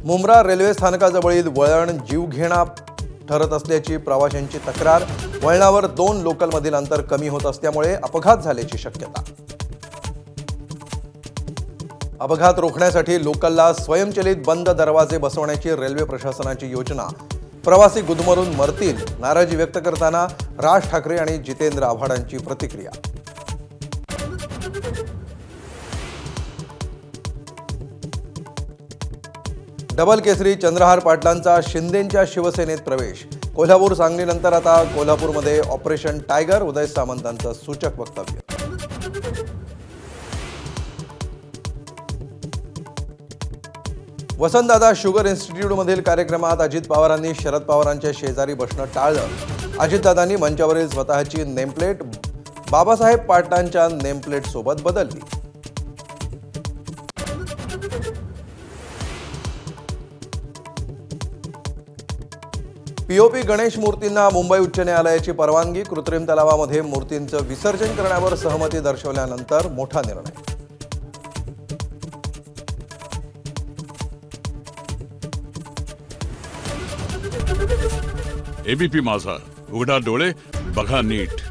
Mumbra railway स्थानकाजवळील वळण जीवघेणा ठरत असल्याची प्रवाशांची तक्रार। वळणावर 2 लोकलमधील अंतर कमी होत असल्यामुळे अपघात झाल्याची शक्यता। अपघात रोखण्यासाठी लोकलला स्वयंचलित बंद दरवाजे बसवण्याची रेल्वे प्रशासनाची योजना। प्रवासी गुदमरून मरतील, नाराजी व्यक्त करताना राज ठाकरे आणि जितेंद्र आव्हाडांची प्रतिक्रिया। डबल केसरी चंद्रहार पाटलांचा शिंदेंच्या शिवसेनेत प्रवेश। कोल्हापूर सांगलीनंतर आता कोल्हापूरमध्ये ऑपरेशन टायगर। उदय सामंतांचं सूचक वक्तव्य। वसंतदादा शुगर इन्स्टिट्यूटमधील कार्यक्रमात अजित पवारांनी शरद पवारांच्या शेजारी बसणं टाळलं। अजितदादांनी मंचावरील स्वतःची नेमप्लेट बाबासाहेब पाटलांच्या नेमप्लेट सोबत बदलली। पीओपी गणेश मूर्तींना मुंबई उच्च न्यायालयाची परवानगी। कृत्रिम तलावामध्ये मूर्तींचं विसर्जन करण्यावर सहमती दर्शवल्यानंतर मोठा निर्णय। एबीपी माझा, उघडा डोळे बघा नीट।